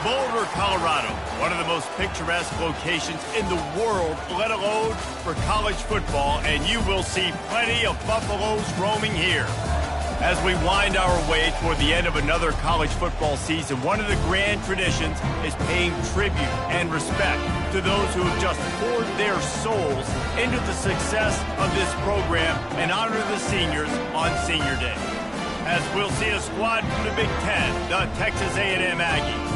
Boulder, Colorado, one of the most picturesque locations in the world, let alone for college football, and you will see plenty of Buffaloes roaming here. As we wind our way toward the end of another college football season, one of the grand traditions is paying tribute and respect to those who have just poured their souls into the success of this program and honor the seniors on Senior Day. As we'll see a squad from the Big Ten, the Texas A&M Aggies,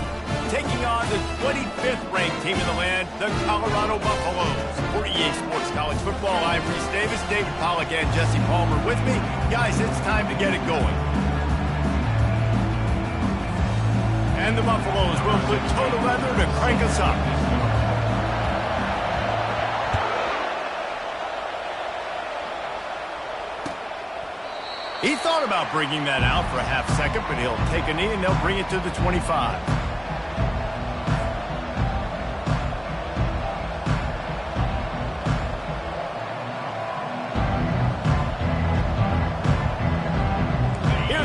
taking on the 25th ranked team in the land, the Colorado Buffaloes. For EA Sports College Football, I'm Reese Davis, David Pollack, and Jesse Palmer with me. Guys, it's time to get it going. And the Buffaloes will put toe to leather to crank us up. He thought about bringing that out for a half second, but he'll take a knee and they'll bring it to the 25.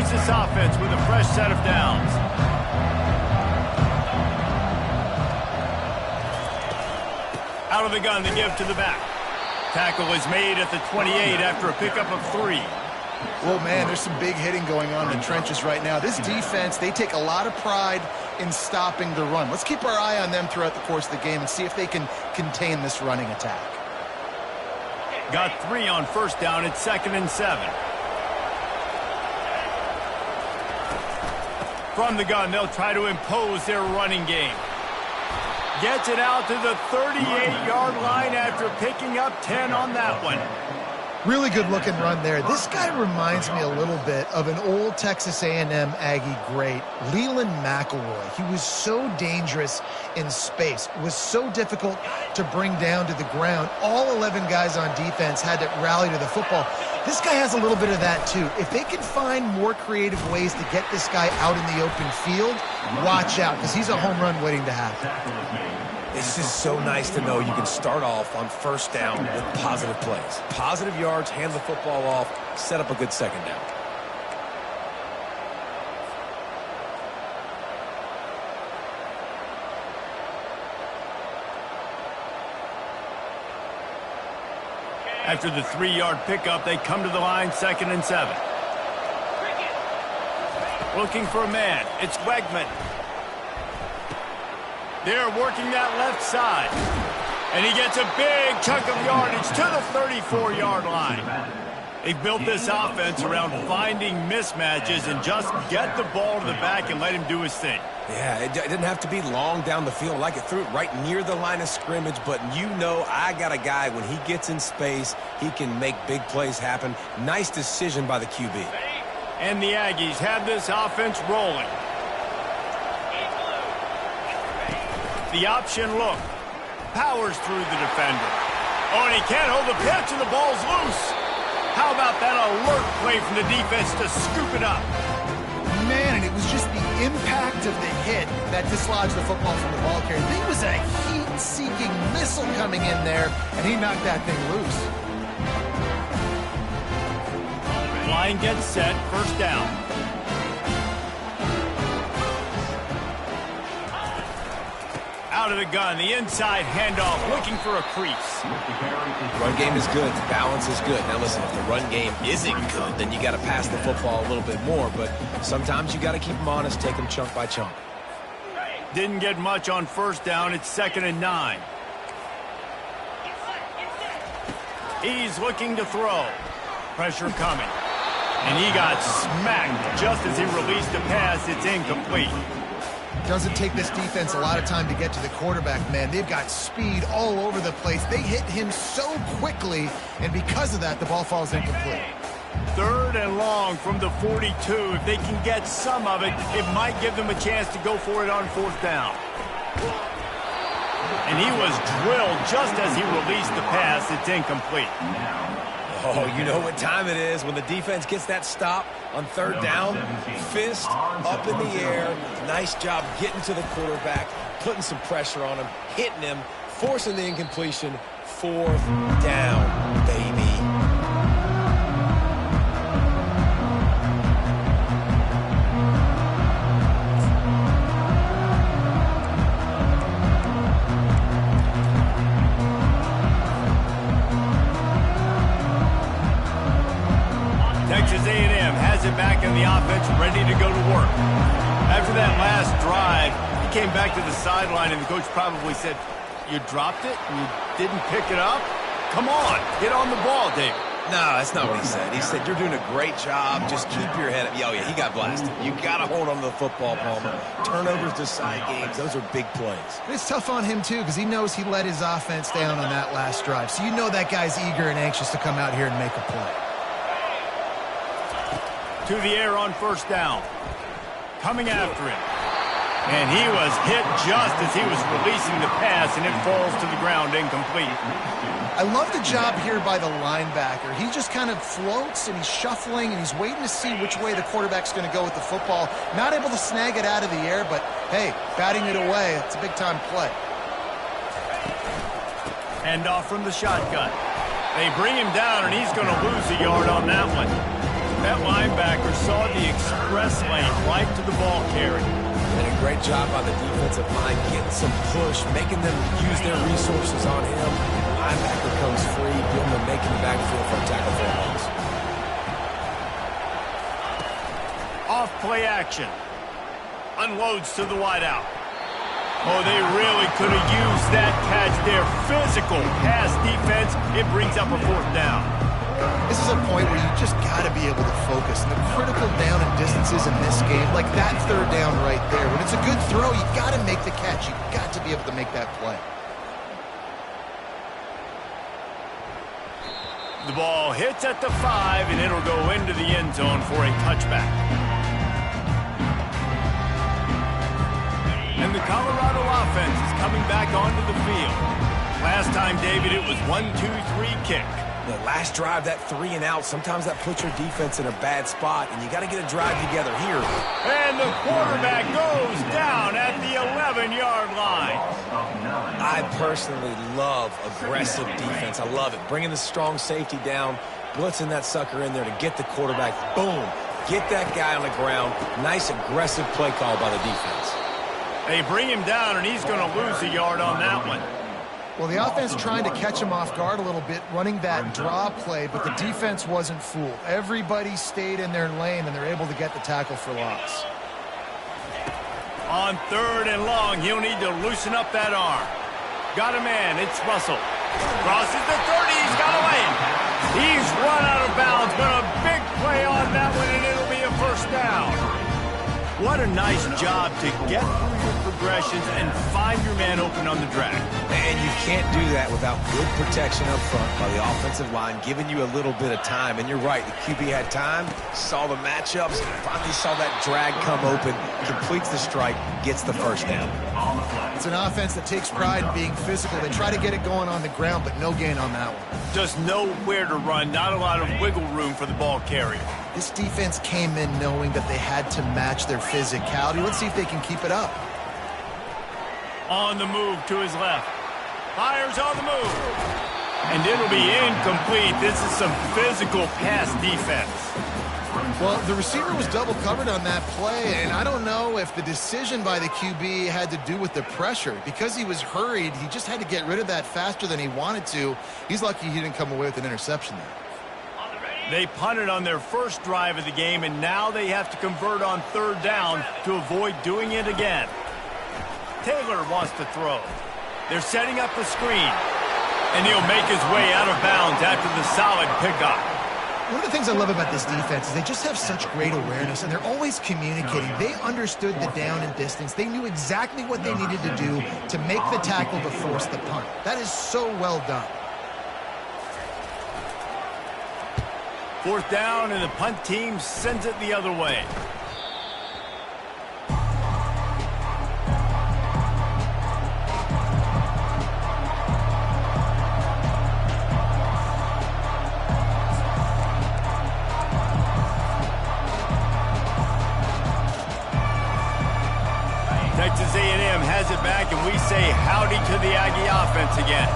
This offense with a fresh set of downs. Out of the gun, the give to the back. Tackle is made at the 28 after a pickup of 3. Well, man, there's some big hitting going on in the trenches right now. This defense, they take a lot of pride in stopping the run. Let's keep our eye on them throughout the course of the game and see if they can contain this running attack. Got 3 on first down. It's 2nd and 7. From the gun, they'll try to impose their running game. Gets it out to the 38-yard line after picking up 10 on that one. Really good-looking run there. This guy reminds me a little bit of an old Texas A&M Aggie great, Leland McElroy. He was so dangerous in space, was so difficult to bring down to the ground. All 11 guys on defense had to rally to the football. This guy has a little bit of that, too. If they can find more creative ways to get this guy out in the open field, watch out, because he's a home run waiting to happen. It's just so nice to know you can start off on first down with positive plays. Positive yards, hand the football off, set up a good second down. After the 3-yard pickup, they come to the line, 2nd and 7. Looking for a man. It's Wegman. They're working that left side. And he gets a big chunk of yardage to the 34-yard line. They built this offense around finding mismatches and just get the ball to the back and let him do his thing. Yeah, it didn't have to be long down the field. Like it threw it right near the line of scrimmage, but you know I got a guy, when he gets in space, he can make big plays happen. Nice decision by the QB. And the Aggies have this offense rolling. The option look. Powers through the defender. Oh, and he can't hold the pitch, and the ball's loose. How about that alert play from the defense to scoop it up? Man, and it was just the impact of the hit that dislodged the football from the ball carrier. There was a heat-seeking missile coming in there, and he knocked that thing loose. Line gets set, first down. Out of the gun, the inside handoff, looking for a crease. Run game is good, the balance is good. Now listen, if the run game isn't good, then you got to pass the football a little bit more, but sometimes you got to keep them honest, take them chunk by chunk. Didn't get much on first down, it's 2nd and 9. He's looking to throw. Pressure coming. And he got smacked just as he released the pass. It's incomplete. Doesn't take this defense a lot of time to get to the quarterback, man. They've got speed all over the place. They hit him so quickly, and because of that, the ball falls incomplete. 3rd and long from the 42. If they can get some of it, it might give them a chance to go for it on 4th down. And he was drilled just as he released the pass. It's incomplete. Oh, you know what time it is when the defense gets that stop on third down. Fist up in the air. Nice job getting to the quarterback, putting some pressure on him, hitting him, forcing the incompletion. Fourth down, baby. Texas A&M has it back in the offense, ready to go to work. After that last drive, he came back to the sideline, and the coach probably said, "You dropped it and you didn't pick it up? Come on, get on the ball, David." No, that's not what he said. He said, "You're doing a great job. Just keep your head up." Oh, yeah, he got blasted. You got to hold on to the football, Palmer. Turnovers decide games. Those are big plays. It's tough on him, too, because he knows he let his offense down on that last drive. So you know that guy's eager and anxious to come out here and make a play. To the air on first down. Coming after him. And he was hit just as he was releasing the pass, and it falls to the ground incomplete. I love the job here by the linebacker. He just kind of floats, and he's shuffling, and he's waiting to see which way the quarterback's going to go with the football. Not able to snag it out of the air, but, hey, batting it away, it's a big-time play. Hand off from the shotgun. They bring him down, and he's going to lose a yard on that one. That linebacker saw the express lane right to the ball carrier. And a great job by the defensive line getting some push, making them use their resources on him. Linebacker comes free, getting them making the backfield for a tackle for a loss. Off play action. Unloads to the wideout. Oh, they really could have used that catch there. Physical pass defense. It brings up a fourth down. This is a point where you just got to be able to focus. And the critical down and distances in this game, like that third down right there. When it's a good throw, you got to make the catch. You got to be able to make that play. The ball hits at the 5, and it'll go into the end zone for a touchback. And the Colorado offense is coming back onto the field. Last time, David, it was 1-2-3 kick. The last drive, that 3 and out, sometimes that puts your defense in a bad spot, and you got to get a drive together here. And the quarterback goes down at the 11-yard line. I personally love aggressive defense. I love it. Bringing the strong safety down, blitzing that sucker in there to get the quarterback. Boom. Get that guy on the ground. Nice aggressive play call by the defense. They bring him down, and he's going to lose a yard on that one. Well, the offense trying to catch him off guard a little bit, running that draw play, but the defense wasn't fooled. Everybody stayed in their lane, and they're able to get the tackle for loss. On third and long, he'll need to loosen up that arm. Got a man. It's Russell. Crosses the 30. He's got away. He's run out of bounds, but a big play on that one, and it'll be a first down. What a nice job to get through your progressions and find your man open on the drag. And you can't do that without good protection up front by the offensive line, giving you a little bit of time. And you're right, the QB had time, saw the matchups, finally saw that drag come open, completes the strike, gets the first down. It's an offense that takes pride in being physical. They try to get it going on the ground, but no gain on that one. Just nowhere to run, not a lot of wiggle room for the ball carrier. This defense came in knowing that they had to match their physicality. Let's see if they can keep it up. On the move to his left. Fires on the move. And it'll be incomplete. This is some physical pass defense. Well, the receiver was double covered on that play, and I don't know if the decision by the QB had to do with the pressure. Because he was hurried, he just had to get rid of that faster than he wanted to. He's lucky he didn't come away with an interception there. They punted on their first drive of the game, and now they have to convert on third down to avoid doing it again. Taylor wants to throw. They're setting up the screen, and he'll make his way out of bounds after the solid pickup. One of the things I love about this defense is they just have such great awareness, and they're always communicating. They understood the down and distance. They knew exactly what they needed to do to make the tackle to force the punt. That is so well done. Fourth down, and the punt team sends it the other way. to the Aggie offense again.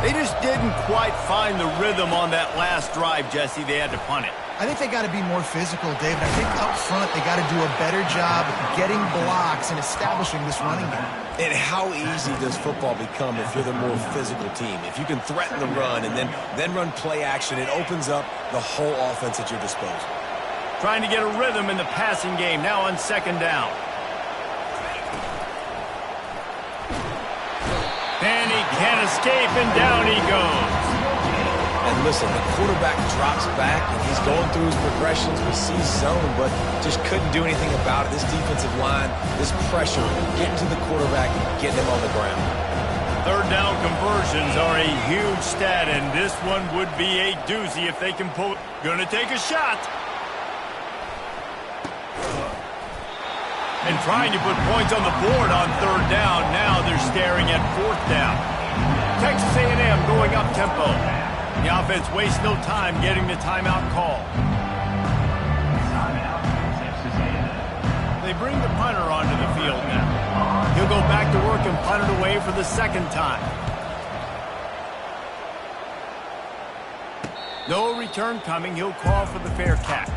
They just didn't quite find the rhythm on that last drive, Jesse. They had to punt it. I think they got to be more physical, David. I think up front they got to do a better job getting blocks and establishing this running game. And how easy does football become if you're the more physical team? If you can threaten the run and then run play action, it opens up the whole offense at your disposal. Trying to get a rhythm in the passing game now on second down. And he can't escape, and down he goes. And listen, the quarterback drops back, and he's going through his progressions. We see zone, but just couldn't do anything about it. This defensive line, this pressure, getting to the quarterback, getting him on the ground. Third down conversions are a huge stat, and this one would be a doozy if they can pull it. Gonna take a shot. And trying to put points on the board on third down. Now they're staring at fourth down. Texas A&M going up tempo. The offense wastes no time getting the timeout call. They bring the punter onto the field now. He'll go back to work and punt it away for the second time. No return coming. He'll call for the fair catch.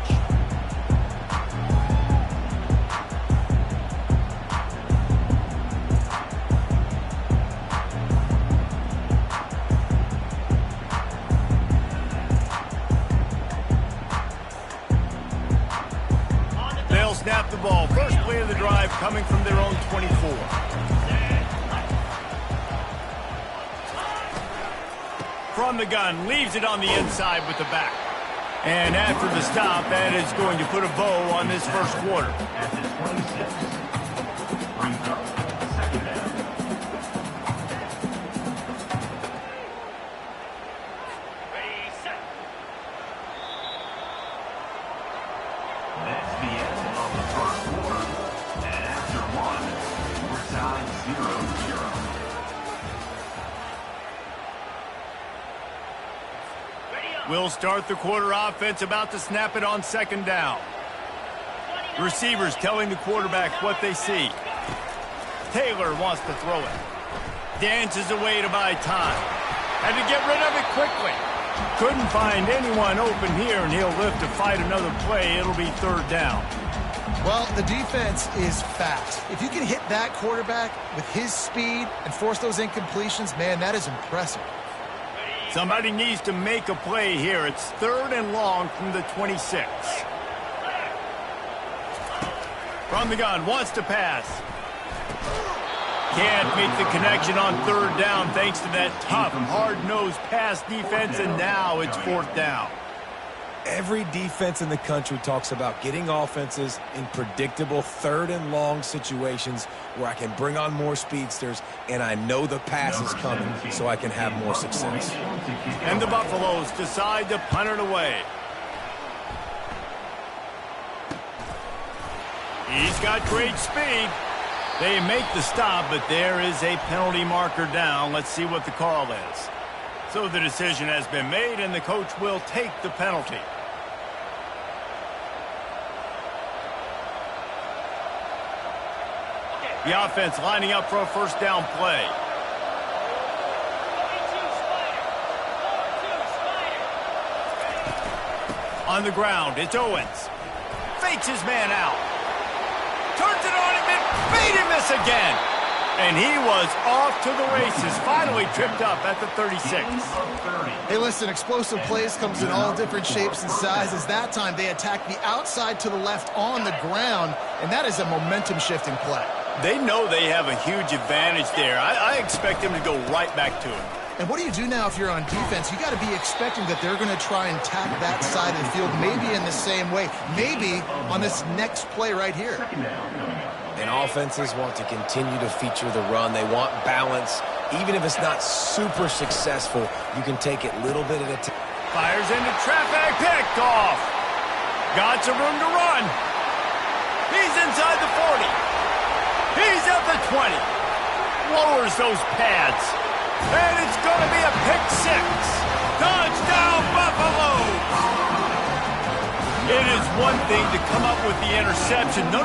Snap the ball. First play of the drive coming from their own 24. From the gun, leaves it on the inside with the back. And after the stop, that is going to put a bow on this first quarter. We'll start the quarter offense, about to snap it on second down. Receivers telling the quarterback what they see. Taylor wants to throw it. Dances away to buy time. Had to get rid of it quickly. Couldn't find anyone open here, and he'll live to fight another play. It'll be third down. Well, the defense is fast. If you can hit that quarterback with his speed and force those incompletions, man, that is impressive. Somebody needs to make a play here. It's third and long from the 26. From the gun, wants to pass. Can't make the connection on third down thanks to that tough, hard-nosed pass defense, and now it's fourth down. Every defense in the country talks about getting offenses in predictable third and long situations where I can bring on more speedsters and I know the pass is coming so I can have more success. And the Buffaloes decide to punt it away. He's got great speed. They make the stop, but there is a penalty marker down. Let's see what the call is. So the decision has been made, and the coach will take the penalty. The offense lining up for a first down play. On the ground, it's Owens. Fakes his man out. Turns it on him and made him miss again. And he was off to the races, finally tripped up at the 36. Hey, listen, explosive plays comes in all different shapes and sizes. That time they attacked the outside to the left on the ground, and that is a momentum-shifting play. They know they have a huge advantage there. I expect them to go right back to it. And what do you do now if you're on defense? You got to be expecting that they're going to try and tap that side of the field, maybe in the same way, maybe on this next play right here. And offenses want to continue to feature the run. They want balance. Even if it's not super successful, you can take it little bit at a time. Fires into traffic, picked off. Got some room to run. He's inside the 40. He's at the 20. Lowers those pads. And it's going to be a pick six. Touchdown, Buffalo! It is one thing to come up with the interception. No,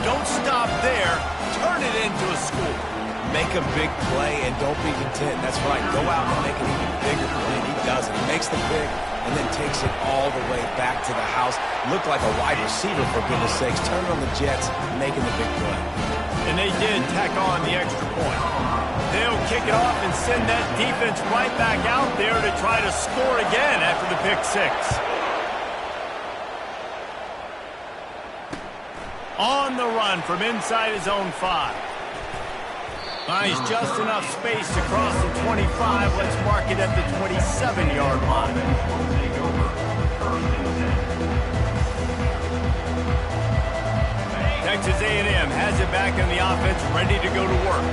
don't stop there. Turn it into a score. Make a big play and don't be content. That's right. Go out and make an even bigger play. And he does it. He makes the pick and then takes it all the way back to the house. Looked like a wide receiver, for goodness sakes. Turned on the Jets, making the big play. And they did tack on the extra point. They'll kick it off and send that defense right back out there to try to score again after the pick six. On the run from inside his own 5. Finds just enough space to cross the 25. Let's mark it at the 27-yard line. Texas A&M has it back in the offense, ready to go to work.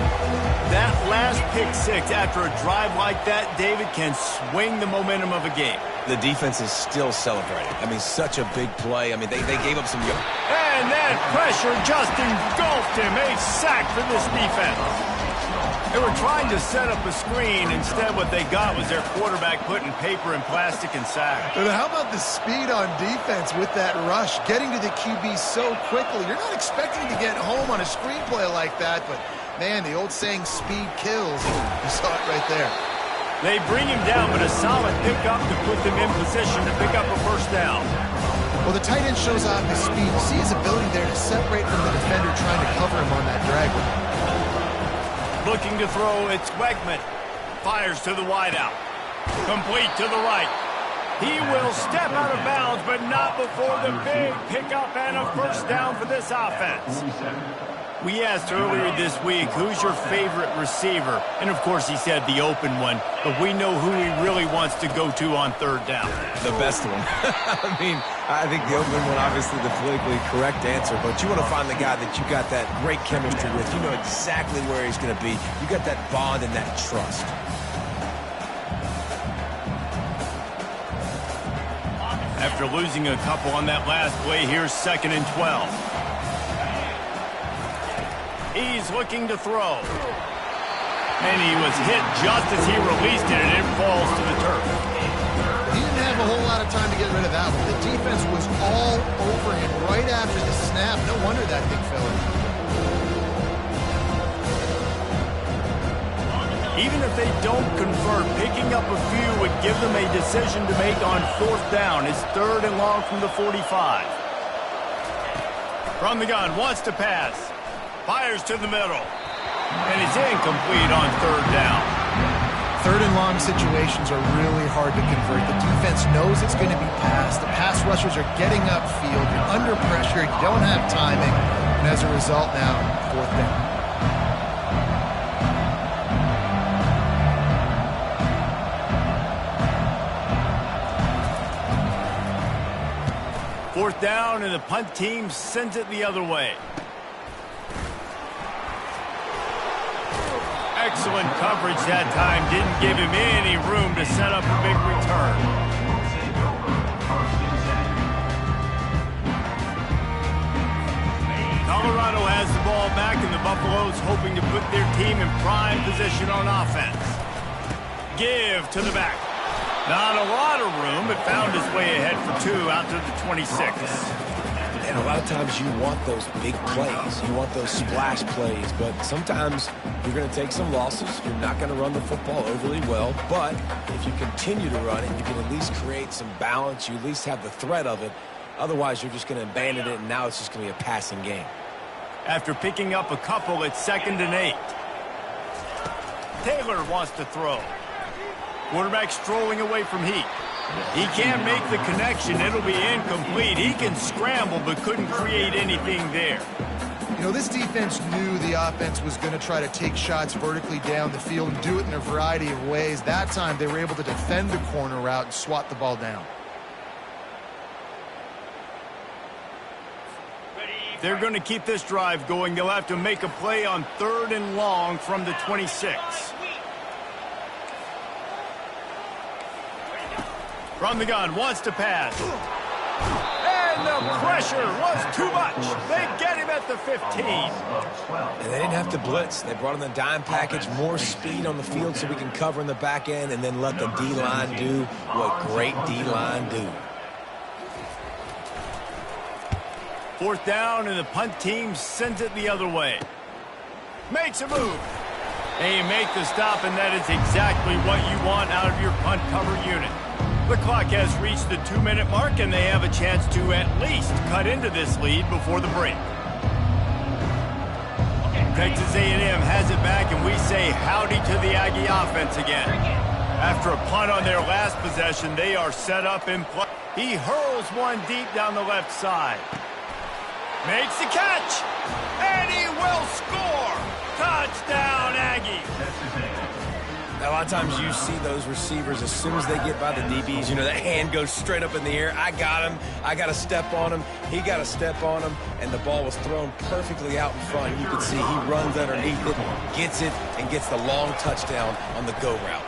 That last pick six after a drive like that, David, can swing the momentum of a game. The defense is still celebrating. I mean, such a big play. I mean, they gave up some... And that pressure just engulfed him. A sack for this defense. They were trying to set up a screen. Instead, what they got was their quarterback putting paper and plastic and sack. But how about the speed on defense with that rush? Getting to the QB so quickly. You're not expecting to get home on a screenplay like that, but, man, the old saying, speed kills. You saw it right there. They bring him down, but a solid pickup to put them in position to pick up a first down. Well, the tight end shows off his speed. You see his ability there to separate from the defender trying to cover him on that drag route. Looking to throw, it's Wegman. Fires to the wideout. Complete to the right. He will step out of bounds, but not before the big pickup and a first down for this offense. We asked earlier this week, who's your favorite receiver? And, of course, he said the open one. But we know who he really wants to go to on third down. The best one. I mean, I think the open one, obviously the politically correct answer. But you want to find the guy that you got that great chemistry with. You know exactly where he's going to be. You got that bond and that trust. After losing a couple on that last play, here's 2nd and 12. He's looking to throw. And he was hit just as he released it, and it falls to the turf. He didn't have a whole lot of time to get rid of that one. The defense was all over him right after the snap. No wonder that thing fell in. Even if they don't convert, picking up a few would give them a decision to make on fourth down. It's 3rd and long from the 45. From the gun, wants to pass. Fires to the middle. And it's incomplete on 3rd down. 3rd and long situations are really hard to convert. The defense knows it's going to be passed. The pass rushers are getting upfield. You're under pressure. You don't have timing. And as a result now, 4th down. Fourth down, and the punt team sends it the other way. Excellent coverage that time. Didn't give him any room to set up a big return. Colorado has the ball back, and the Buffaloes hoping to put their team in prime position on offense. Give to the back. Not a lot of room, but found his way ahead for 2 out to the 26. And a lot of times you want those big plays. You want those splash plays. But sometimes you're going to take some losses. You're not going to run the football overly well. But if you continue to run it, you can at least create some balance. You at least have the threat of it. Otherwise, you're just going to abandon it, and now it's just going to be a passing game. After picking up a couple, it's 2nd and 8. Taylor wants to throw. Quarterback strolling away from Heat. He can't make the connection. It'll be incomplete. He can scramble, but couldn't create anything there. You know, this defense knew the offense was going to try to take shots vertically down the field and do it in a variety of ways. That time, they were able to defend the corner route and swat the ball down. If they're going to keep this drive going, they'll have to make a play on 3rd and long from the 26. From the gun, wants to pass. And the pressure was too much. They get him at the 15. And they didn't have to blitz. They brought in the dime package, more speed on the field so we can cover in the back end and then let the D-line do what great D-line do. 4th down, and the punt team sends it the other way. Makes a move. And you make the stop, and that is exactly what you want out of your punt cover unit. The clock has reached the 2-minute mark, and they have a chance to at least cut into this lead before the break. Texas A&M has it back, and we say howdy to the Aggie offense again. After a punt on their last possession, they are set up in play. He hurls one deep down the left side. Makes the catch, and he will score. Touchdown, Aggie. Now, a lot of times you see those receivers, as soon as they get by the DBs, you know, that hand goes straight up in the air. I got him. I got to step on him. He got to step on him. And the ball was thrown perfectly out in front. You can see he runs underneath it, gets it, and gets the long touchdown on the go route.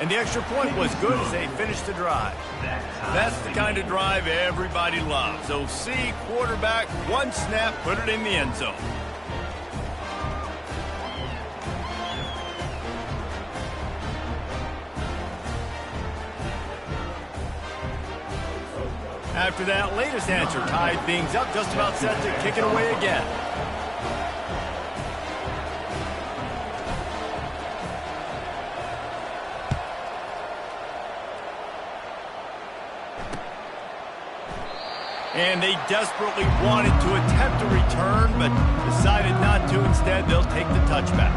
And the extra point was good as they finished the drive. That's the kind of drive everybody loves. OC, quarterback, one snap, put it in the end zone. After that latest answer, tied things up, just about set to kick it away again. And they desperately wanted to attempt a return, but decided not to. Instead, they'll take the touchback.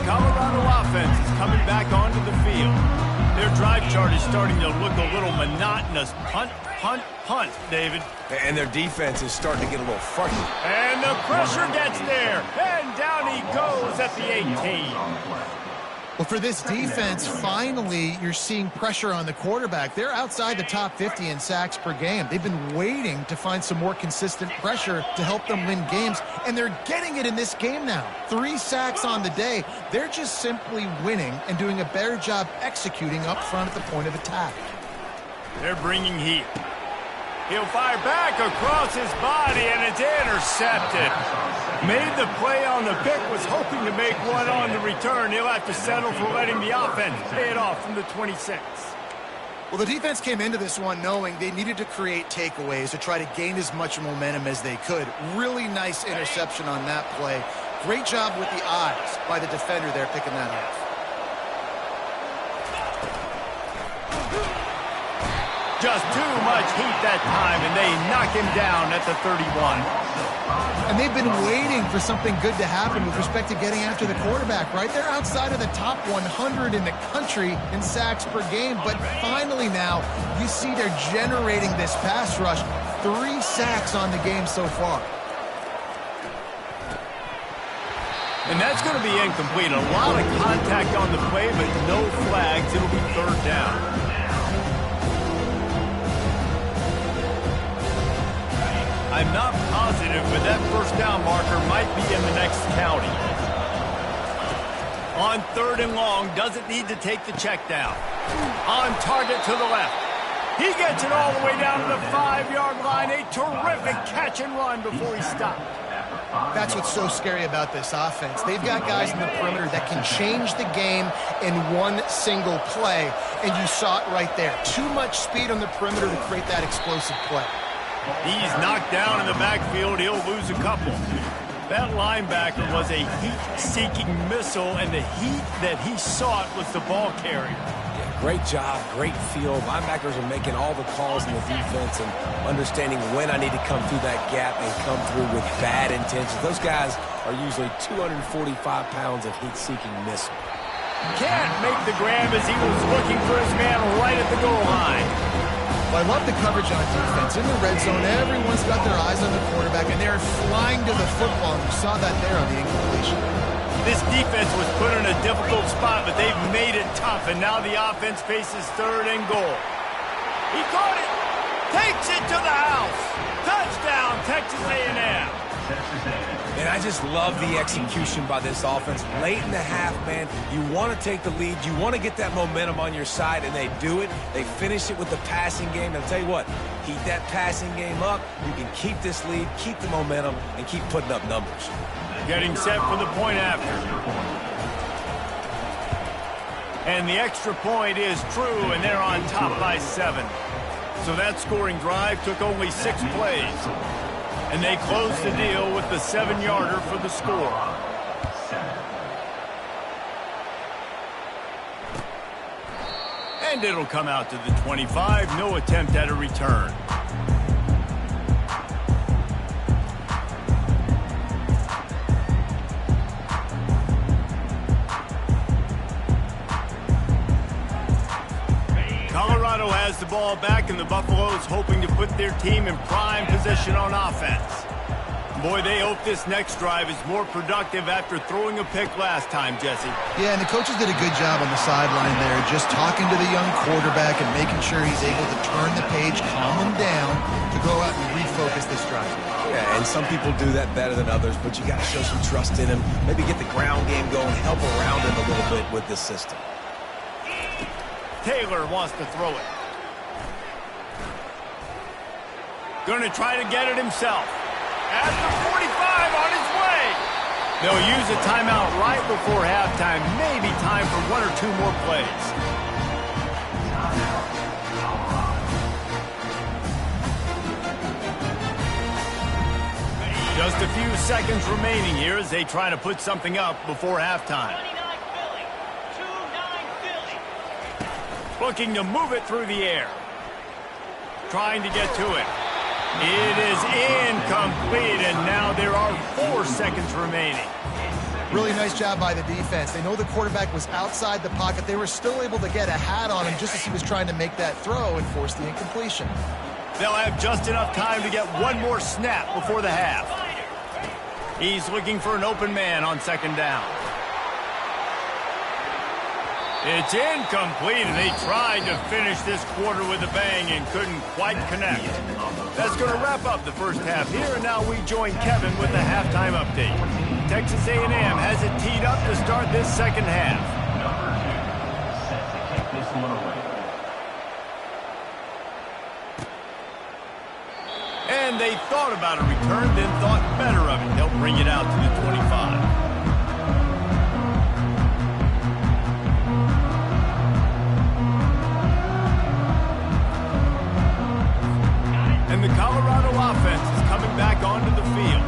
Colorado offense is coming back onto the field. Their drive chart is starting to look a little monotonous. Punt, punt, punt, David. And their defense is starting to get a little funky. And the pressure gets there. And down he goes at the 18. Well, for this defense, finally, you're seeing pressure on the quarterback. They're outside the top 50 in sacks per game. They've been waiting to find some more consistent pressure to help them win games, and they're getting it in this game now. 3 sacks on the day. They're just simply winning and doing a better job executing up front at the point of attack. They're bringing heat. He'll fire back across his body, and it's intercepted. Made the play on the pick, was hoping to make one on the return. He'll have to settle for letting the offense pay it off from the 26. Well, the defense came into this one knowing they needed to create takeaways to try to gain as much momentum as they could. Really nice interception on that play. Great job with the eyes by the defender there picking that off. Just too much heat that time, and they knock him down at the 31. And they've been waiting for something good to happen with respect to getting after the quarterback, right? They're outside of the top 100 in the country in sacks per game, but finally now you see they're generating this pass rush. 3 sacks on the game so far. And that's going to be incomplete. A lot of contact on the play, but no flags. It'll be 3rd down. I'm not positive, but that 1st down marker might be in the next county. On 3rd and long, doesn't need to take the check down. On target to the left. He gets it all the way down to the 5-yard line. A terrific catch and run before he stopped. That's what's so scary about this offense. They've got guys in the perimeter that can change the game in one single play, and you saw it right there. Too much speed on the perimeter to create that explosive play. He's knocked down in the backfield. He'll lose a couple. That linebacker was a heat-seeking missile, and the heat that he sought was the ball carrier. Yeah, great job, great feel. Linebackers are making all the calls in the defense and understanding when I need to come through that gap and come through with bad intentions. Those guys are usually 245 pounds of heat-seeking missile. Can't make the grab as he was looking for his man right at the goal line. Well, I love the coverage on defense. In the red zone, everyone's got their eyes on the quarterback, and they're flying to the football. You saw that there on the incompletion. This defense was put in a difficult spot, but they've made it tough, and now the offense faces 3rd and goal. He caught it. Takes it to the house. Touchdown, Texas A&M. And I just love the execution by this offense. Late in the half, man, you want to take the lead. You want to get that momentum on your side, and they do it. They finish it with the passing game. And I'll tell you what, keep that passing game up. You can keep this lead, keep the momentum, and keep putting up numbers. Getting set for the point after. And the extra point is true, and they're on top by 7. So that scoring drive took only 6 plays. And they closed the deal with the 7-yarder for the score. And it'll come out to the 25. No attempt at a return. Colorado has the ball back, and the Buffaloes hoping to put their team in prime position on offense. Boy, they hope this next drive is more productive after throwing a pick last time, Jesse. Yeah, and the coaches did a good job on the sideline there, just talking to the young quarterback and making sure he's able to turn the page, calm him down, to go out and refocus this drive. Yeah, and some people do that better than others, but you got to show some trust in him. Maybe get the ground game going, help around him a little bit with this system. Taylor wants to throw it. Going to try to get it himself. At the 45 on his way. They'll use a timeout right before halftime. Maybe time for 1 or 2 more plays. Just a few seconds remaining here as they try to put something up before halftime. Looking to move it through the air. Trying to get to it. It is incomplete, and now there are 4 seconds remaining. Really nice job by the defense. They know the quarterback was outside the pocket. They were still able to get a hat on him just as he was trying to make that throw and force the incompletion. They'll have just enough time to get one more snap before the half. He's looking for an open man on 2nd down. It's incomplete, and they tried to finish this quarter with a bang and couldn't quite connect. That's going to wrap up the first half here, and now we join Kevin with the halftime update. Texas A&M has it teed up to start this second half. And they thought about a return, then thought better of it. They'll bring it out to the 25. And the Colorado offense is coming back onto the field.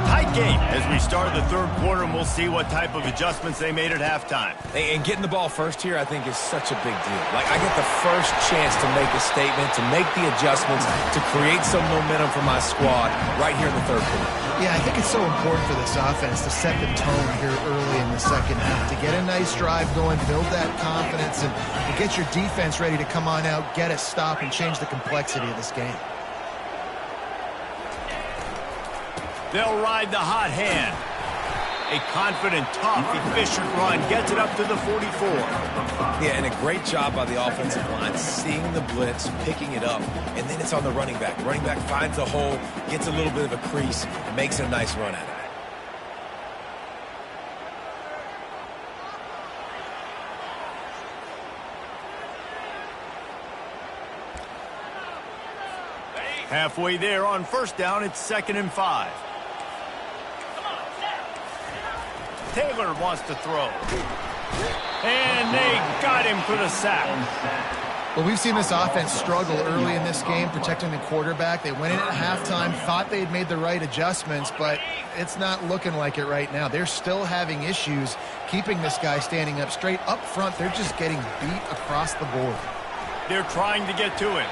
Tight game as we start the 3rd quarter, and we'll see what type of adjustments they made at halftime. And getting the ball first here, I think, is such a big deal. Like, I get the first chance to make a statement, to make the adjustments, to create some momentum for my squad right here in the 3rd quarter. Yeah, I think it's so important for this offense to set the tone here early in the second half, to get a nice drive going, build that confidence, and get your defense ready to come on out, get a stop, and change the complexity of this game. They'll ride the hot hand. A confident, tough, efficient run gets it up to the 44. Yeah, and a great job by the offensive line, seeing the blitz, picking it up, and then it's on the running back. Running back finds a hole, gets a little bit of a crease, and makes a nice run at it. Halfway there on 1st down, it's 2nd and 5. Taylor wants to throw. And they got him for the sack. Well, we've seen this offense struggle early in this game, protecting the quarterback. They went in at halftime, thought they had made the right adjustments, but it's not looking like it right now. They're still having issues keeping this guy standing up straight. Up front, they're just getting beat across the board. They're trying to get to it.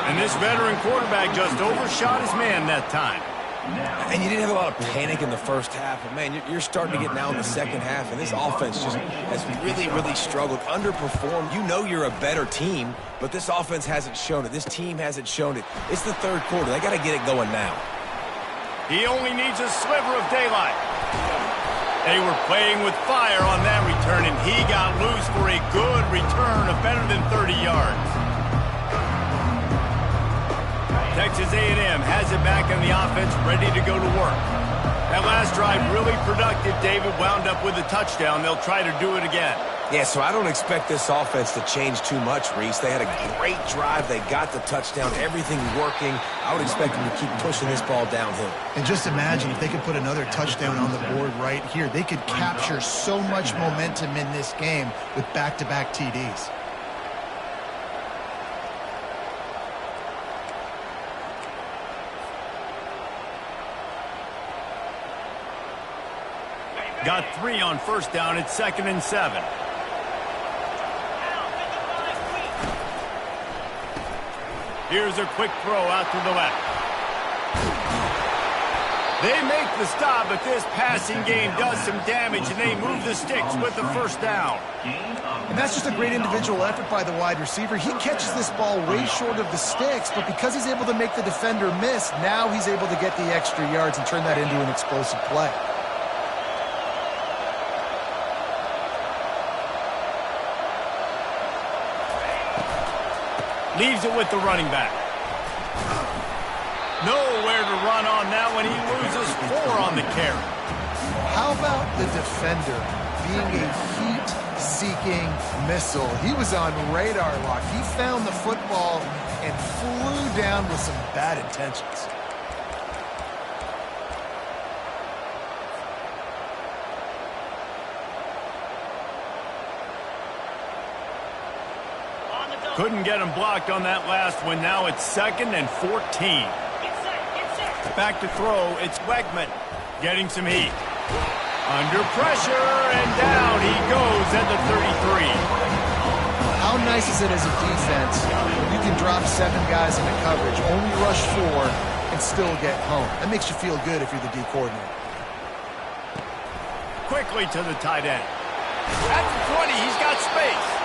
And this veteran quarterback just overshot his man that time. And you didn't have a lot of panic in the first half, but, man, you're starting to get now in the second half, and this offense just has really, really struggled, underperformed. You know you're a better team, but this offense hasn't shown it. This team hasn't shown it. It's the 3rd quarter. They got to get it going now. He only needs a sliver of daylight. They were playing with fire on that return, and he got loose for a good return of better than 30 yards. Texas A&M has it back on the offense, ready to go to work. That last drive really productive. David wound up with a touchdown. They'll try to do it again. Yeah, so I don't expect this offense to change too much, Reese. They had a great drive. They got the touchdown. Everything working. I would expect them to keep pushing this ball downhill. And just imagine if they could put another touchdown on the board right here. They could capture so much momentum in this game with back-to-back TDs. Got 3 on first down. It's 2nd and 7. Here's a quick throw out to the left. They make the stop, but this passing game does some damage, and they move the sticks with the first down. And that's just a great individual effort by the wide receiver. He catches this ball way short of the sticks, but because he's able to make the defender miss, now he's able to get the extra yards and turn that into an explosive play. Leaves it with the running back. Nowhere to run on that one. He loses 4 on the carry. How about the defender being a heat-seeking missile? He was on radar lock. He found the football and flew down with some bad intentions. Couldn't get him blocked on that last one. Now it's 2nd and 14. Back to throw. It's Wegman getting some heat. Under pressure, and down he goes at the 33. How nice is it as a defense when you can drop 7 guys into coverage, only rush 4, and still get home? That makes you feel good if you're the D coordinator. Quickly to the tight end. At the 20, he's got space.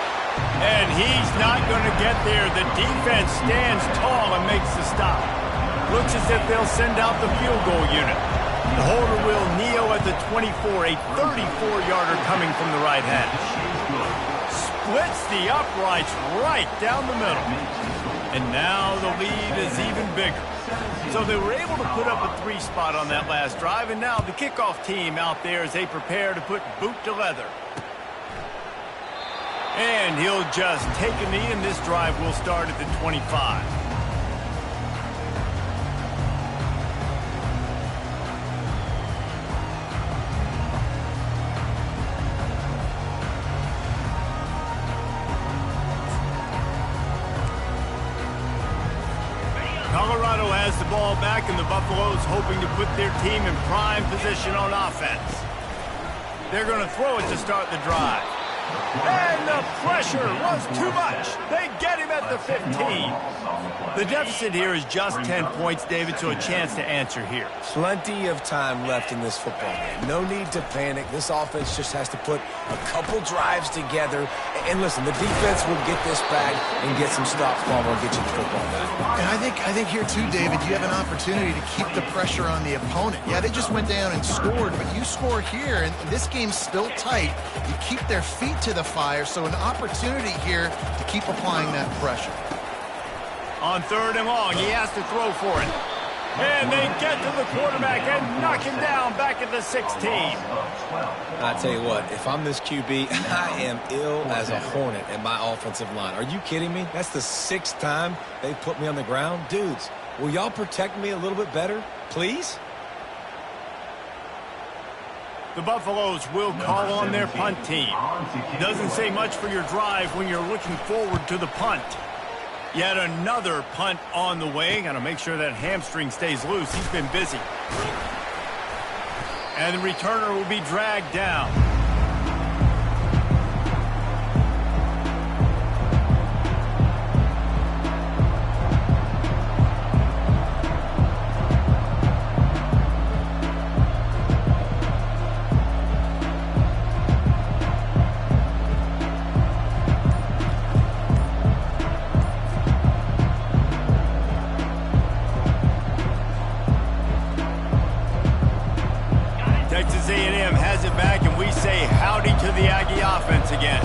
And he's not going to get there. The defense stands tall and makes the stop. Looks as if they'll send out the field goal unit. The holder will kneel at the 24, a 34-yarder coming from the right hash. Splits the uprights right down the middle. And now the lead is even bigger. So they were able to put up a 3 spot on that last drive, and now the kickoff team out there as they prepare to put boot to leather. And he'll just take a knee, and this drive will start at the 25. Colorado has the ball back, and the Buffaloes hoping to put their team in prime position on offense. They're going to throw it to start the drive. And the pressure was too much. They get him at the 15. The deficit here is just 10 points, David, so a chance to answer here. Plenty of time left in this football game. No need to panic. This offense just has to put a couple drives together. And listen, the defense will get this back and get some stops while we'll get you the football back. And I think here too, David, you have an opportunity to keep the pressure on the opponent. Yeah, they just went down and scored, but you score here, and this game's still tight. You keep their feet to the fire, so an opportunity here to keep applying that pressure. On 3rd and long, he has to throw for it. And they get to the quarterback and knock him down back at the 16. I tell you what, if I'm this QB, I am ill as a hornet at my offensive line. Are you kidding me? That's the 6th time they've put me on the ground. Dudes, will y'all protect me a little bit better, please? The Buffaloes will call on their punt team. Doesn't say much for your drive when you're looking forward to the punt. Yet another punt on the way. Got to make sure that hamstring stays loose. He's been busy. And the returner will be dragged down. Texas A&M has it back, and we say howdy to the Aggie offense again.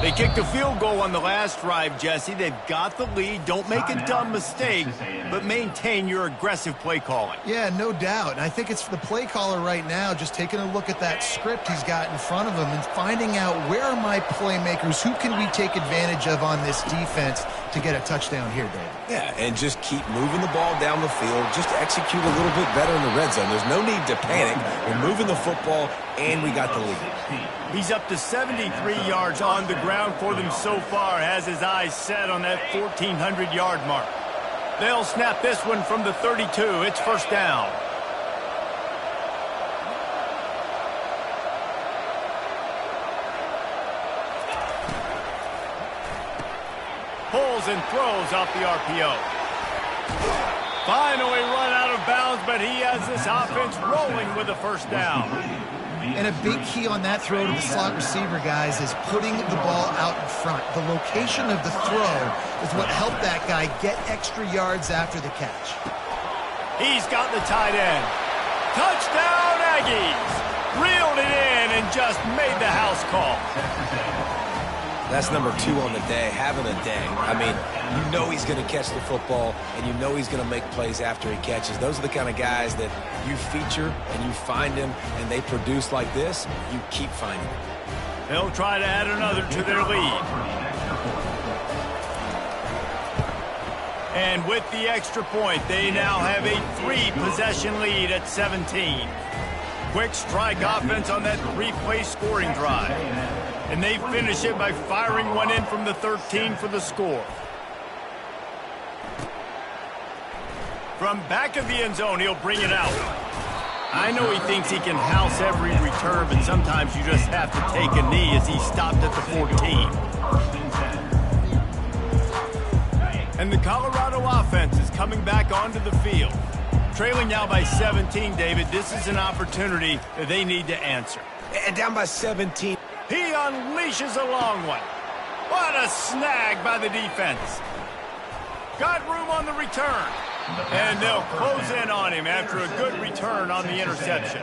They kicked a field goal on the last drive, Jesse. They've got the lead. Don't make a dumb mistake, but maintain your aggressive play calling. Yeah, no doubt. And I think it's the play caller right now just taking a look at that script he's got in front of him and finding out where are my playmakers, who can we take advantage of on this defense to get a touchdown here, Dave. Yeah, and just keep moving the ball down the field. Just execute a little bit better in the red zone. There's no need to panic. We're moving the football, and we got the lead. He's up to 73 yards on the ground for them so far. Has his eyes set on that 1,400-yard mark. They'll snap this one from the 32. It's first down. Pulls and throws off the RPO. Finally run out of bounds, but he has this offense rolling with a first down. And a big key on that throw to the slot receiver, guys, is putting the ball out in front. The location of the throw is what helped that guy get extra yards after the catch. He's got the tight end. Touchdown, Aggies! Reeled it in and just made the house call. That's number 2 on the day, having a day. I mean, you know he's going to catch the football, and you know he's going to make plays after he catches. Those are the kind of guys that you feature and you find them, and they produce like this, you keep finding them. They'll try to add another to their lead. And with the extra point, they now have a 3-possession lead at 17. Quick strike offense on that 3-play scoring drive. And they finish it by firing one in from the 13 for the score. From back of the end zone, he'll bring it out. I know he thinks he can house every return, but sometimes you just have to take a knee as he stopped at the 14. And the Colorado offense is coming back onto the field. Trailing now by 17, David. This is an opportunity that they need to answer. And down by 17. He unleashes a long one. What a snag by the defense. Got room on the return. And they'll close in on him after a good return on the interception.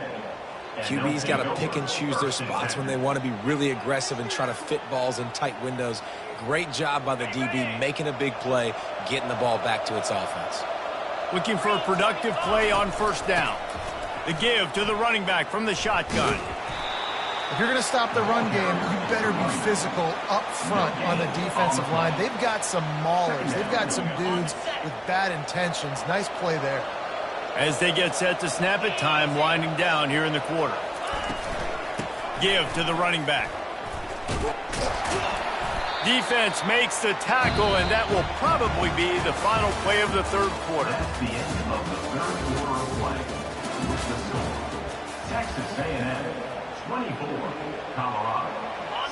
QB's got to pick and choose their spots when they want to be really aggressive and try to fit balls in tight windows. Great job by the DB making a big play, getting the ball back to its offense. Looking for a productive play on first down. The give to the running back from the shotgun. If you're going to stop the run game, you better be physical up front on the defensive line. They've got some maulers. They've got some dudes with bad intentions. Nice play there. As they get set to snap it, time winding down here in the quarter. Give to the running back. Defense makes the tackle, and that will probably be the final play of the third quarter. That's the end of the third quarter of play. With the score, Texas A&M 24, Colorado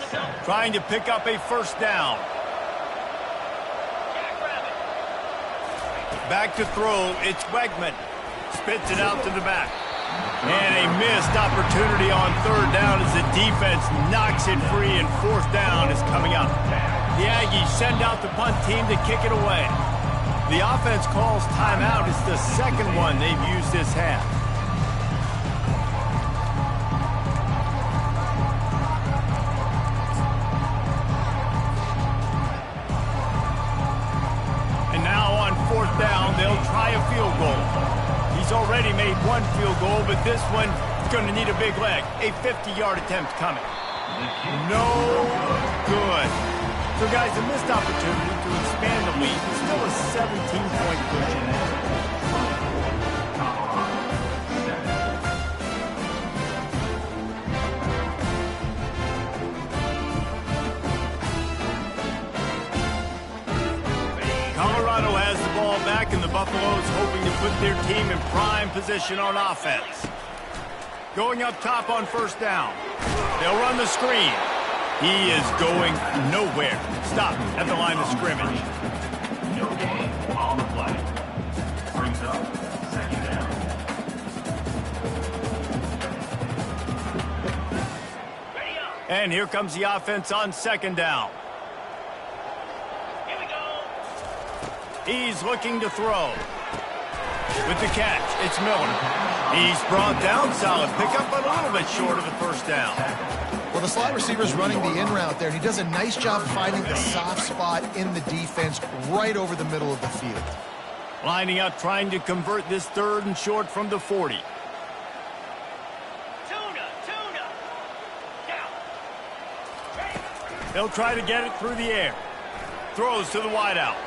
7. Trying to pick up a first down. Back to throw, it's Wegman. Spits it out to the back. And a missed opportunity on third down as the defense knocks it free, and fourth down is coming up. The Aggies send out the punt team to kick it away. The offense calls timeout. It's the second one they've used this half. And now on fourth down, they'll try a field goal. He's already made one field goal, but this one is going to need a big leg. A 50-yard attempt coming. No good. So, guys, a missed opportunity to expand the lead. It's still a 17-point cushion. Colorado has the ball back, and the Buffaloes hoping to put their team in prime position on offense. Going up top on first down. They'll run the screen. He is going nowhere. Stop at the line of scrimmage. No gain on the play. Brings up second down. And here comes the offense on second down. He's looking to throw. With the catch, it's Miller. He's brought down. Solid pickup, but a little bit short of the first down. Well, the slot receiver's running the in route there, and he does a nice job finding the soft spot in the defense right over the middle of the field. Lining up, trying to convert this 3rd and short from the 40. They'll try to get it through the air. Throws to the wideout.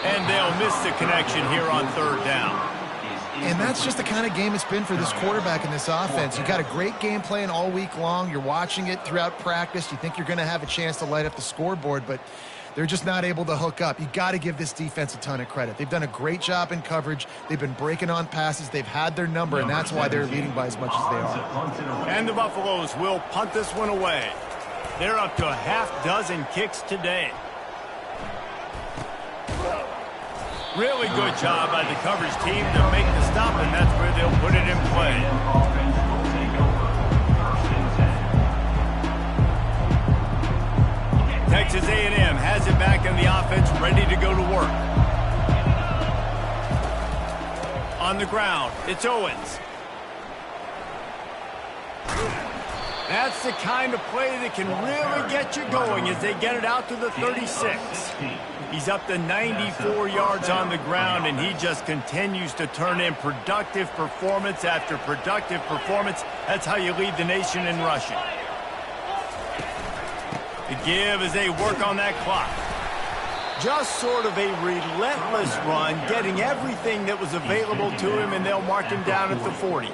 And they'll miss the connection here on 3rd down. And that's just the kind of game it's been for this quarterback in this offense. You got a great game plan all week long. You're watching it throughout practice. You think you're going to have a chance to light up the scoreboard, but they're just not able to hook up. You got to give this defense a ton of credit. They've done a great job in coverage. They've been breaking on passes. They've had their number, and that's why they're leading by as much as they are. And the Buffaloes will punt this one away. They're up to a half-dozen kicks today. Really good job by the coverage team to make the stop, and that's where they'll put it in play. Texas A&M has it back in the offense, ready to go to work. On the ground, it's Owens. That's the kind of play that can really get you going as they get it out to the 36. He's up to 94 yards on the ground, and he just continues to turn in productive performance after productive performance. That's how you lead the nation in rushing. The give as they work on that clock. Just sort of a relentless run, getting everything that was available to him, and they'll mark him down at the 40.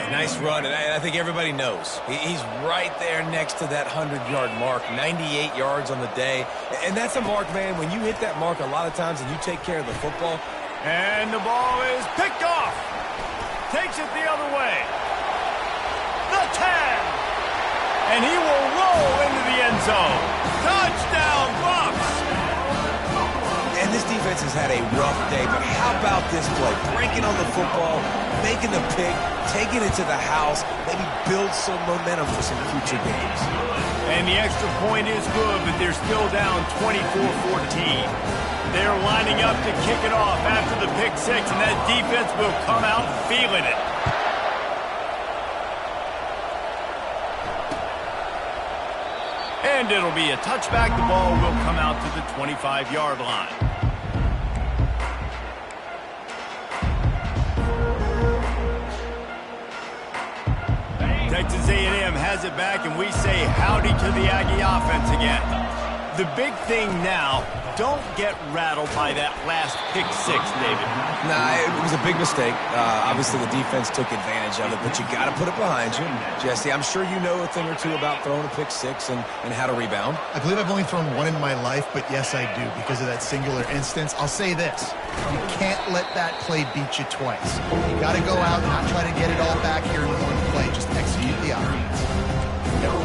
Nice run, and I think everybody knows. He's right there next to that 100-yard mark, 98 yards on the day. And that's a mark, man, when you hit that mark a lot of times and you take care of the football. And the ball is picked off. Takes it the other way. The 10. And he will roll into the end zone. Touchdown, Bucs. And this defense has had a rough day, but how about this play? Breaking on the football, making the pick, taking it to the house, maybe build some momentum for some future games. And the extra point is good, but they're still down 24-14. They're lining up to kick it off after the pick six, and that defense will come out feeling it. And it'll be a touchback. The ball will come out to the 25-yard line. Texas A&M has it back, and we say howdy to the Aggie offense again. The big thing now, don't get rattled by that last pick six, David. Nah, it was a big mistake. Obviously, the defense took advantage of it, but you got to put it behind you. Jesse, I'm sure you know a thing or two about throwing a pick six and how to rebound. I believe I've only thrown one in my life, but yes, I do because of that singular instance. I'll say this. You can't let that play beat you twice. You got to go out and not try to get it all back here in one play. Just execute the offense.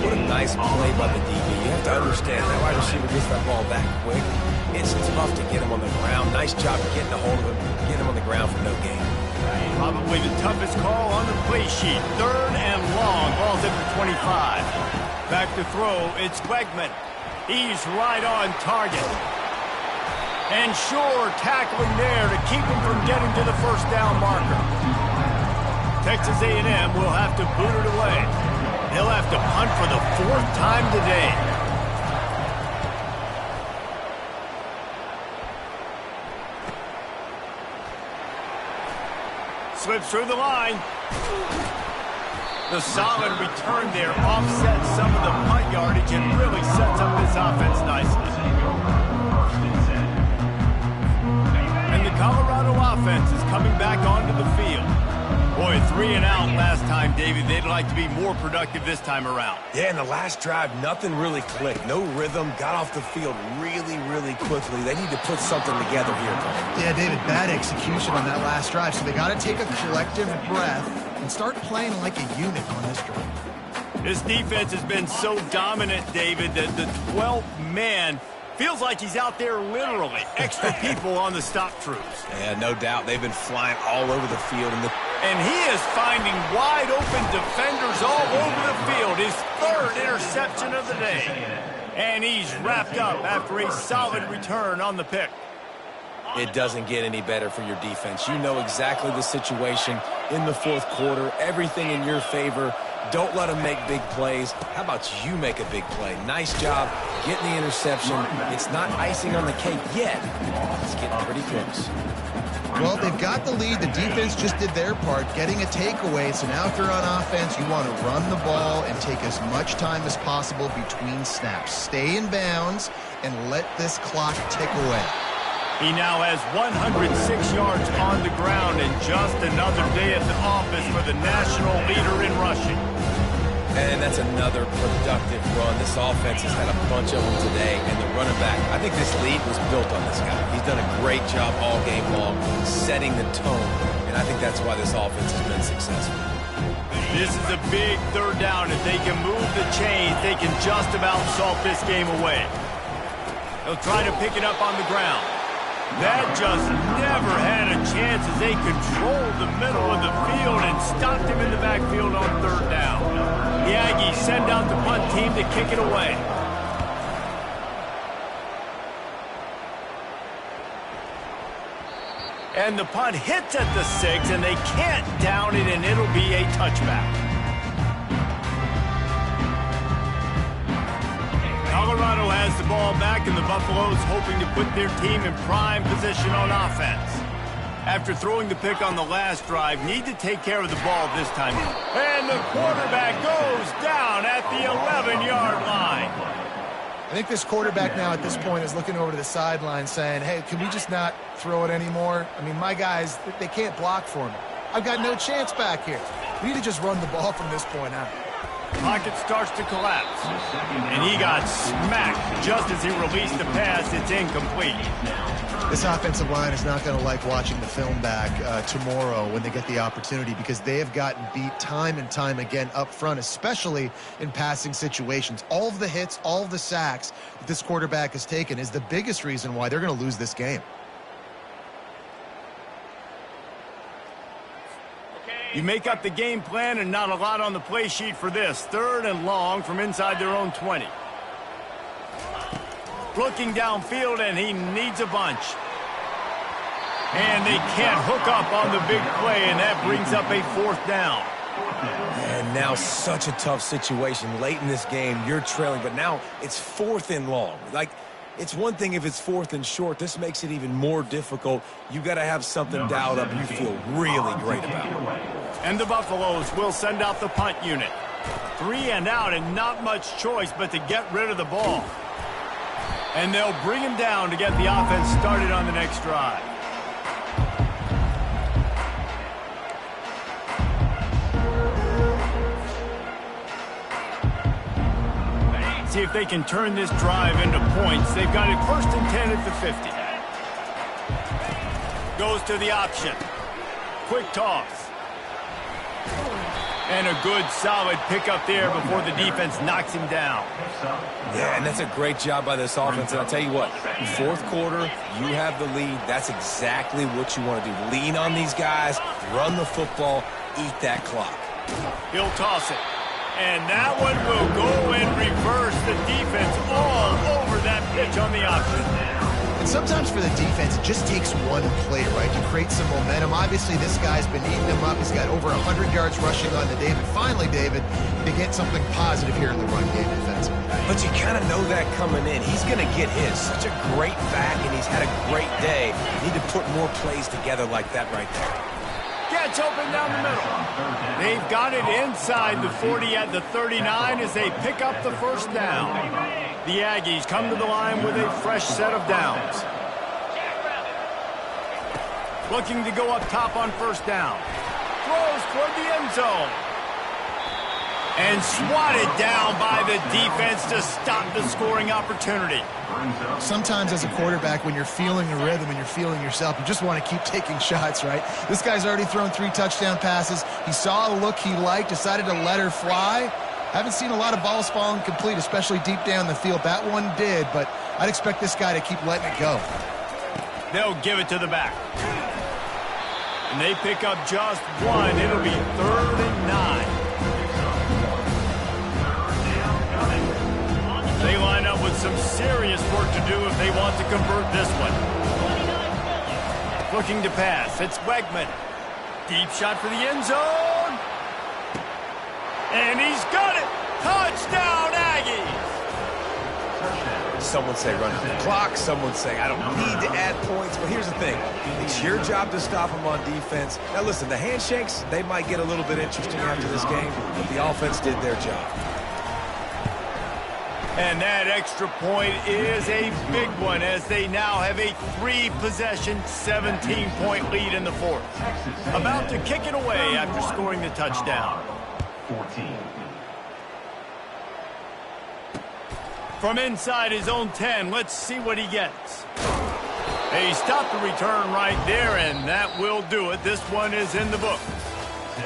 What a nice play by the DB. You have to understand, that wide receiver gets that ball back quick. It's tough to get him on the ground. Nice job getting a hold of him, get him on the ground for no gain. Probably the toughest call on the play sheet. 3rd and long. Ball's at the 25. Back to throw. It's Wegman. He's right on target. And sure, tackling there to keep him from getting to the first down marker. Texas A&M will have to boot it away. They'll have to punt for the 4th time today. Slips through the line. The solid return there offsets some of the punt yardage and really sets up this offense nicely. And the Colorado offense is coming back onto the field. Boy, 3 and out last time, David. They'd like to be more productive this time around. Yeah, in the last drive, nothing really clicked. No rhythm, got off the field really, really quickly. They need to put something together here, Tony. Yeah, David, bad execution on that last drive, so they got to take a collective breath and start playing like a unit on this drive. This defense has been so dominant, David, that the 12th man feels like he's out there literally. Extra people on the stop troops. Yeah, no doubt. They've been flying all over the field. And he is finding wide-open defenders all over the field. His 3rd interception of the day. And he's wrapped up after a solid return on the pick. It doesn't get any better for your defense. You know exactly the situation in the 4th quarter. Everything in your favor. Don't let them make big plays. How about you make a big play? Nice job getting the interception. It's not icing on the cake yet. It's getting pretty close. Well, they've got the lead. The defense just did their part, getting a takeaway. So now if they're on offense, you want to run the ball and take as much time as possible between snaps. Stay in bounds and let this clock tick away. He now has 106 yards on the ground and just another day at the office for the national leader in rushing. And that's another productive run. This offense has had a bunch of them today, and the running back, I think this lead was built on this guy. He's done a great job all game long setting the tone, and I think that's why this offense has been successful. This is a big third down. If they can move the chains, they can just about salt this game away. They'll try to pick it up on the ground. That just never had a chance as they controlled the middle of the field and stopped him in the backfield on third down. The Aggies send out the punt team to kick it away. And the punt hits at the 6, and they can't down it, and it'll be a touchback. Colorado has the ball back, and the Buffaloes hoping to put their team in prime position on offense. After throwing the pick on the last drive, need to take care of the ball this time. And the quarterback goes down at the 11-yard line. I think this quarterback now at this point is looking over to the sideline saying, hey, can we just not throw it anymore? I mean, my guys, they can't block for me. I've got no chance back here. We need to just run the ball from this point out. Pocket starts to collapse, and he got smacked just as he released the pass. It's incomplete. This offensive line is not going to like watching the film back tomorrow when they get the opportunity, because they have gotten beat time and time again up front, especially in passing situations. All of the hits, all of the sacks that this quarterback has taken is the biggest reason why they're going to lose this game. You make up the game plan, and not a lot on the play sheet for this. Third and long from inside their own 20. Looking downfield, and he needs a bunch. And they can't hook up on the big play, and that brings up a fourth down. And now such a tough situation. Late in this game, you're trailing, but now it's fourth and long. Like, it's one thing if it's fourth and short. This makes it even more difficult. You got to have something dialed up you feel really great about. And the Buffaloes will send out the punt unit. 3 and out, and not much choice but to get rid of the ball. And they'll bring him down to get the offense started on the next drive. See if they can turn this drive into points. They've got it first and 10 at the 50. Goes to the option. Quick toss. And a good, solid pickup there before the defense knocks him down. Yeah, and that's a great job by this offense. And I'll tell you what, fourth quarter, you have the lead. That's exactly what you want to do. Lean on these guys, run the football, eat that clock. He'll toss it. And that one will go in reverse. The defense all over that pitch on the option. And sometimes for the defense, it just takes one play, right, to create some momentum. Obviously, this guy's been eating them up. He's got over 100 yards rushing on the day. But finally, David, they get something positive here in the run game defensively. But you kind of know that coming in. He's going to get his. Such a great back, and he's had a great day. Need to put more plays together like that right there. Gets open down the middle. They've got it inside the 40 at the 39 as they pick up the first down. The Aggies come to the line with a fresh set of downs. Looking to go up top on first down. Throws toward the end zone. And swatted down by the defense to stop the scoring opportunity. Sometimes as a quarterback, when you're feeling the rhythm and you're feeling yourself, you just want to keep taking shots, right? This guy's already thrown 3 touchdown passes. He saw a look he liked, decided to let her fly. Haven't seen a lot of balls falling complete, especially deep down the field. That one did, but I'd expect this guy to keep letting it go. They'll give it to the back. And they pick up just one. It'll be 3rd and 9. They line up with some serious work to do if they want to convert this one. Looking to pass. It's Wegman. Deep shot for the end zone. And he's got it. Touchdown, Aggies. Someone say run out the clock. Someone say I don't need to add points. But here's the thing. It's your job to stop them on defense. Now, listen, the handshakes, they might get a little bit interesting after this game, but the offense did their job. And that extra point is a big one as they now have a 3-possession, 17-point lead in the fourth. About to kick it away after scoring the touchdown. 14. From inside his own 10, let's see what he gets. He stopped the return right there, and that will do it. This one is in the book.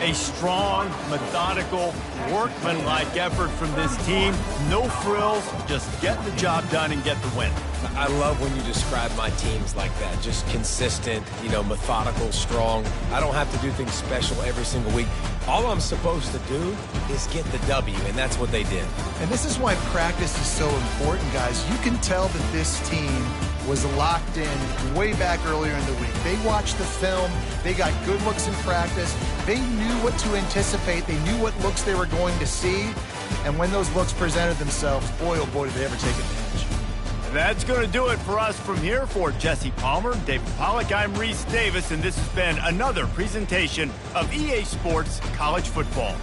A strong, methodical, workmanlike effort from this team. No frills, just get the job done and get the win. I love when you describe my teams like that. Just consistent, methodical, strong. I don't have to do things special every single week. All I'm supposed to do is get the W, and that's what they did. And this is why practice is so important, guys. You can tell that this team was locked in way back earlier in the week. They watched the film. They got good looks in practice. They knew what to anticipate. They knew what looks they were going to see. And when those looks presented themselves, boy, oh boy, did they ever take advantage. That's going to do it for us from here. For Jesse Palmer, David Pollack, I'm Reese Davis, and this has been another presentation of EA Sports College Football.